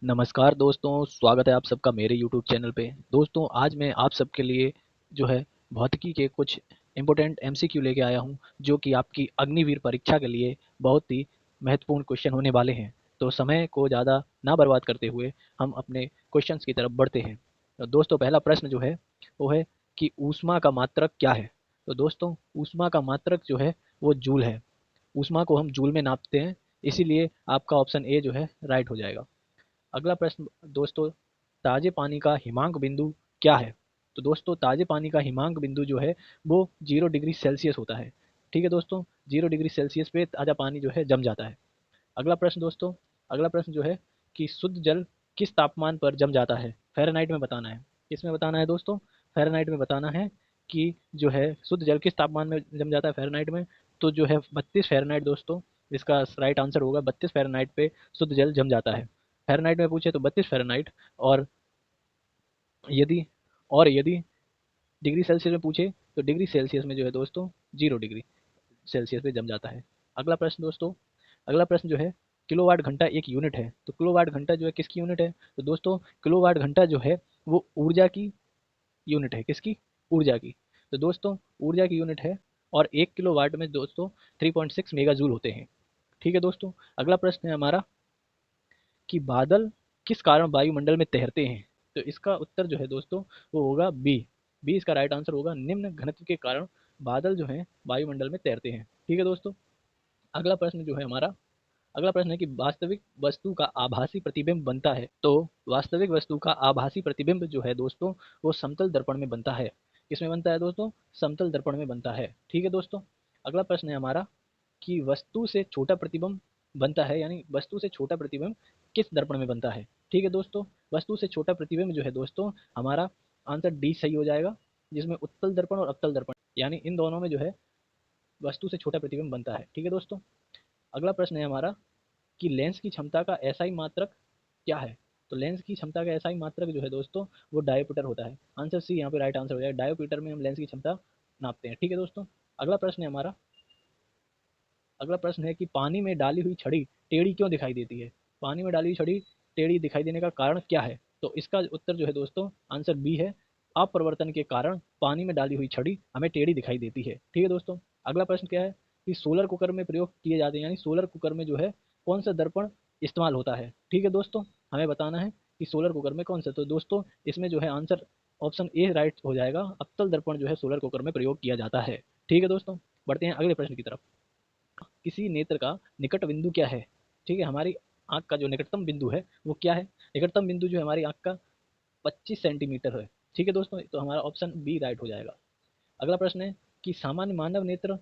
नमस्कार दोस्तों, स्वागत है आप सबका मेरे यूट्यूब चैनल पे। दोस्तों आज मैं आप सबके लिए जो है भौतिकी के कुछ इम्पोर्टेंट एमसीक्यू लेके आया हूँ, जो कि आपकी अग्निवीर परीक्षा के लिए बहुत ही महत्वपूर्ण क्वेश्चन होने वाले हैं। तो समय को ज़्यादा ना बर्बाद करते हुए हम अपने क्वेश्चंस की तरफ बढ़ते हैं। तो दोस्तों पहला प्रश्न जो है वो है कि ऊष्मा का मात्रक क्या है। तो दोस्तों ऊष्मा का मात्रक जो है वो जूल है। ऊष्मा को हम जूल में नापते हैं, इसीलिए आपका ऑप्शन ए जो है राइट हो जाएगा। अगला प्रश्न दोस्तों, ताजे पानी का हिमांक बिंदु क्या है। तो दोस्तों ताजे पानी का हिमांक बिंदु जो है वो 0 डिग्री सेल्सियस होता है। ठीक है दोस्तों, 0 डिग्री सेल्सियस पे ताजा पानी जो है जम जाता है। अगला प्रश्न दोस्तों, अगला प्रश्न जो है कि शुद्ध जल किस तापमान पर जम जाता है। फ़ारेनहाइट में बताना है। किसमें बताना है दोस्तों, फ़ारेनहाइट में बताना है कि जो है शुद्ध जल किस तापमान में जम जाता है फ़ारेनहाइट में। तो जो है 32 फ़ारेनहाइट दोस्तों, इसका राइट आंसर होगा 32 फ़ारेनहाइट पे शुद्ध जल जम जाता है। फ़ारेनहाइट में पूछे तो 32 फ़ारेनहाइट। और यदि और यदि डिग्री सेल्सियस में पूछे तो डिग्री सेल्सियस में जो है दोस्तों 0 डिग्री सेल्सियस पे जम जाता है। अगला प्रश्न दोस्तों, अगला प्रश्न जो है किलोवाट घंटा एक यूनिट है। तो किलोवाट घंटा जो है किसकी यूनिट है। तो दोस्तों किलोवाट घंटा जो है वो ऊर्जा की यूनिट है। किसकी, ऊर्जा की। तो दोस्तों ऊर्जा की यूनिट है, और 1 किलोवाट में दोस्तों 3.6 मेगा जूल होते हैं। ठीक है दोस्तों, अगला प्रश्न है हमारा कि बादल किस कारण वायुमंडल में तैरते हैं। तो इसका उत्तर जो है दोस्तों वो होगा बी। बी इसका राइट आंसर होगा, निम्न घनत्व के कारण बादल जो हैं वायुमंडल में तैरते हैं। ठीक है दोस्तों, अगला प्रश्न जो है हमारा, अगला प्रश्न है कि वास्तविक वस्तु का आभासी प्रतिबिंब बनता है। तो वास्तविक वस्तु का आभासी प्रतिबिंब जो है दोस्तों वो समतल दर्पण में बनता है। किसमें बनता है दोस्तों, समतल दर्पण में बनता है। ठीक है दोस्तों, अगला प्रश्न है हमारा कि वस्तु से छोटा प्रतिबिंब बनता है, यानी वस्तु से छोटा प्रतिबिंब किस दर्पण में बनता है। ठीक है दोस्तों, वस्तु से छोटा प्रतिबिंब जो है दोस्तों हमारा आंसर डी सही हो जाएगा, जिसमें उत्तल दर्पण और अवतल दर्पण यानी इन दोनों में जो है वस्तु से छोटा प्रतिबिंब बनता है। ठीक है दोस्तों, अगला प्रश्न है हमारा कि लेंस की क्षमता का एसआई मात्रक क्या है। तो लेंस की क्षमता का एसआई मात्रक जो है दोस्तों वो डायोपीटर होता है। आंसर सी यहाँ पे राइट आंसर हो जाएगा, डायोपीटर में हम लेंस की क्षमता नापते हैं। ठीक है दोस्तों, अगला प्रश्न है हमारा, अगला प्रश्न है कि पानी में डाली हुई छड़ी टेढ़ी क्यों दिखाई देती है। पानी में डाली हुई छड़ी टेढ़ी दिखाई देने का कारण क्या है। तो इसका उत्तर जो है दोस्तों आंसर बी है, अपरिवर्तन के कारण पानी में डाली हुई छड़ी हमें टेढ़ी दिखाई देती है। ठीक है दोस्तों, अगला प्रश्न क्या है कि सोलर कुकर में प्रयोग किए जाते हैं, यानी सोलर कुकर में जो है कौन सा दर्पण इस्तेमाल होता है। ठीक है दोस्तों, हमें बताना है कि सोलर कुकर में कौन सा। तो दोस्तों इसमें जो है आंसर ऑप्शन ए राइट हो जाएगा, अवतल दर्पण जो है सोलर कुकर में प्रयोग किया जाता है। ठीक है दोस्तों, बढ़ते हैं अगले प्रश्न की तरफ। किसी नेत्र का निकट बिंदु क्या है। ठीक है, हमारी आँख का जो निकटतम बिंदु है वो क्या है। निकटतम बिंदु जो है हमारी आँख का 25 सेंटीमीटर है। ठीक है दोस्तों, तो हमारा ऑप्शन बी राइट हो जाएगा। अगला प्रश्न है कि सामान्य मानव नेत्र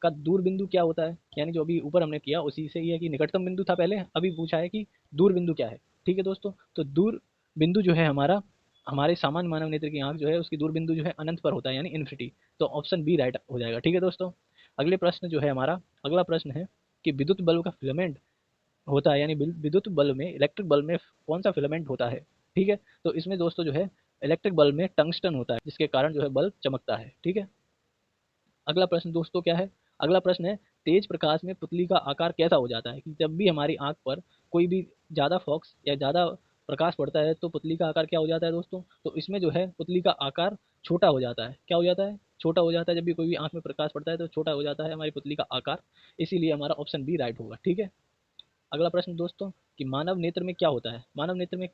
का दूर बिंदु क्या होता है। यानी जो अभी ऊपर हमने किया उसी से ही है कि निकटतम बिंदु था पहले, अभी पूछा है कि दूर बिंदु क्या है। ठीक है दोस्तों, तो दूर बिंदु जो है हमारा, हमारे सामान्य मानव नेत्र की आंख जो है उसकी दूर बिंदु जो है अनंत पर होता है, यानी इन्फिनिटी। तो ऑप्शन बी राइट हो जाएगा। ठीक है दोस्तों, अगले प्रश्न जो है हमारा, अगला प्रश्न है कि विद्युत बल्ब का फिलामेंट होता है, यानी विद्युत बल्ब में, इलेक्ट्रिक बल्ब में कौन सा फिलामेंट होता है। ठीक है, तो इसमें दोस्तों जो है इलेक्ट्रिक बल्ब में टंगस्टन होता है, जिसके कारण जो है बल्ब चमकता है। ठीक है, अगला प्रश्न दोस्तों क्या है, अगला प्रश्न है तेज प्रकाश में पुतली का आकार कैसा हो जाता है। कि जब भी हमारी आंख पर कोई भी ज़्यादा फोक्स या ज़्यादा प्रकाश पड़ता है तो पुतली का आकार क्या हो जाता है दोस्तों। तो इसमें जो है पुतली का आकार छोटा हो जाता है। क्या हो जाता है, छोटा हो जाता है। जब भी कोई भी आंख में प्रकाश पड़ता है तो छोटा हो जाता है हमारी पुतली का आकार, इसीलिए हमारा ऑप्शन बी राइट होगा। ठीक है, अगला प्रश्न दोस्तों कि मानव नेत्र में क्या होता है। मानव नेत्र में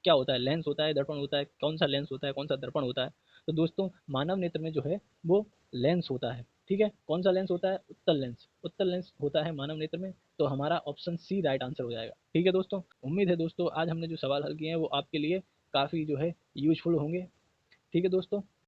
क्या होता है, लेंस होता है, दर्पण होता है, कौन सा लेंस होता है, कौन सा दर्पण होता है। तो दोस्तों मानव नेत्र में जो है वो लेंस होता है। ठीक है, कौन सा लेंस होता है, उत्तल लेंस। उत्तल लेंस होता है मानव नेत्र में, तो हमारा ऑप्शन सी राइट आंसर हो जाएगा। ठीक है दोस्तों, उम्मीद है दोस्तों आज हमने जो सवाल हल किए हैं वो आपके लिए काफ़ी जो है यूजफुल होंगे। ठीक है दोस्तों,